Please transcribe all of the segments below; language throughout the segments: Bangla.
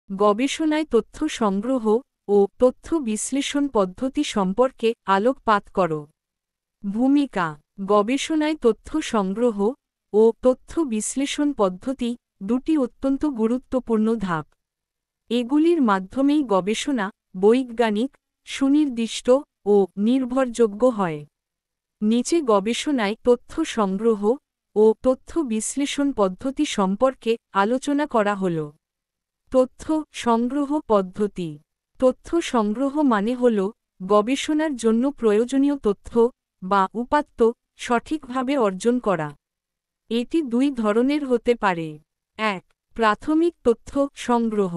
গবেষণায় তথ্য সংগ্রহ ও তথ্য বিশ্লেষণ পদ্ধতি সম্পর্কে আলোকপাত করো। ভূমিকা: গবেষণায় তথ্য সংগ্রহ ও তথ্য বিশ্লেষণ পদ্ধতি দুটি অত্যন্ত গুরুত্বপূর্ণ ধাপ। এগুলির মাধ্যমেই গবেষণা বৈজ্ঞানিক, সুনির্দিষ্ট ও নির্ভরযোগ্য হয়। নিচে গবেষণায় তথ্য সংগ্রহ ও তথ্য বিশ্লেষণ পদ্ধতি সম্পর্কে আলোচনা করা হল। তথ্য সংগ্রহ পদ্ধতি। তথ্য সংগ্রহ মানে হল গবেষণার জন্য প্রয়োজনীয় তথ্য বা উপাত্ত সঠিকভাবে অর্জন করা। এটি দুই ধরনের হতে পারে। ১. প্রাথমিক তথ্য সংগ্রহ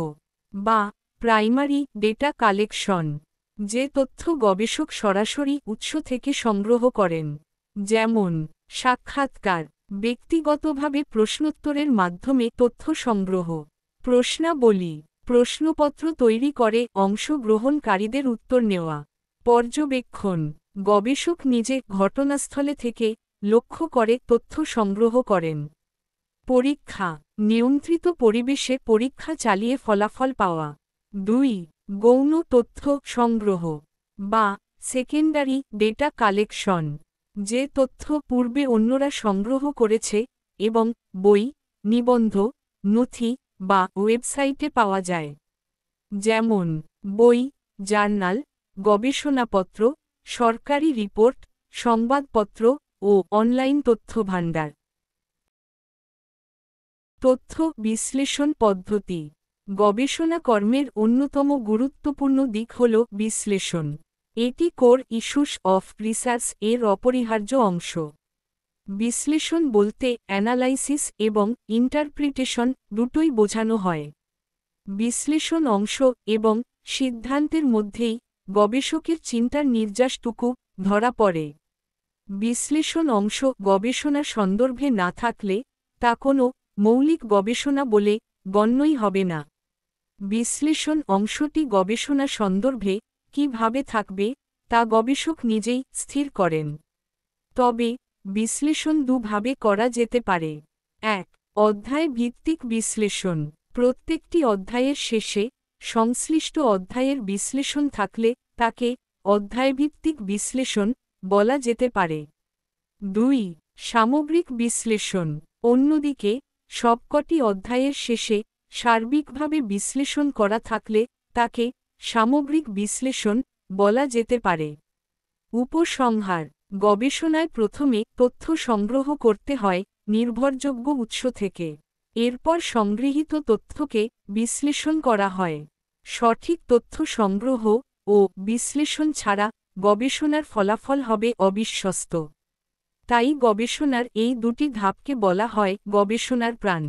বা প্রাইমারি ডেটা কালেকশন, যে তথ্য গবেষক সরাসরি উৎস থেকে সংগ্রহ করেন, যেমন সাক্ষাৎকার, ব্যক্তিগতভাবে প্রশ্নোত্তরের মাধ্যমে তথ্য সংগ্রহ। প্রশ্নাবলী: প্রশ্নপত্র তৈরি করে অংশগ্রহণকারীদের উত্তর নেওয়া। পর্যবেক্ষণ: গবেষক নিজে ঘটনাস্থলে থেকে লক্ষ্য করে তথ্য সংগ্রহ করেন। পরীক্ষা: নিয়ন্ত্রিত পরিবেশে পরীক্ষা চালিয়ে ফলাফল পাওয়া। ২. গৌণ তথ্য সংগ্রহ বা সেকেন্ডারি ডেটা কালেকশন, যে তথ্য পূর্বে অন্যরা সংগ্রহ করেছে এবং বই, নিবন্ধ, নথি বা ওয়েবসাইটে পাওয়া যায়, যেমন বই, জার্নাল, গবেষণাপত্র, সরকারি রিপোর্ট, সংবাদপত্র ও অনলাইন তথ্যভাণ্ডার। তথ্য বিশ্লেষণ পদ্ধতি। গবেষণা কর্মের অন্যতম গুরুত্বপূর্ণ দিক হল বিশ্লেষণ। এটি কোর ইস্যুস অফ রিসার্চ এর অপরিহার্য অংশ। বিশ্লেষণ বলতে অ্যানালাইসিস এবং ইন্টারপ্রিটেশন দুটোই বোঝানো হয়। বিশ্লেষণ অংশ এবং সিদ্ধান্তের মধ্যেই গবেষকের চিন্তার নির্যাসটুকু ধরা পড়ে। বিশ্লেষণ অংশ গবেষণা সন্দর্ভে না থাকলে তা কোনো মৌলিক গবেষণা বলে গণ্যই হবে না। বিশ্লেষণ অংশটি গবেষণা সন্দর্ভে কিভাবে থাকবে তা গবেষক নিজেই স্থির করেন। তবে বিশ্লেষণ দুভাবে করা যেতে পারে। ১. অধ্যায় ভিত্তিক বিশ্লেষণ। প্রত্যেকটি অধ্যায়ের শেষে সংশ্লিষ্ট অধ্যায়ের বিশ্লেষণ থাকলে তাকে অধ্যায়ভিত্তিক বিশ্লেষণ বলা যেতে পারে। ২. সামগ্রিক বিশ্লেষণ। অন্যদিকে সবকটি অধ্যায়ের শেষে সার্বিকভাবে বিশ্লেষণ করা থাকলে তাকে সামগ্রিক বিশ্লেষণ বলা যেতে পারে। উপসংহার: গবেষণায় প্রথমে তথ্য সংগ্রহ করতে হয় নির্ভরযোগ্য উৎস থেকে। এরপর সংগৃহীত তথ্যকে বিশ্লেষণ করা হয়। সঠিক তথ্য সংগ্রহ ও বিশ্লেষণ ছাড়া গবেষণার ফলাফল হবে অবিশ্বস্ত। তাই গবেষণার এই দুটি ধাপকে বলা হয় গবেষণার প্রাণ।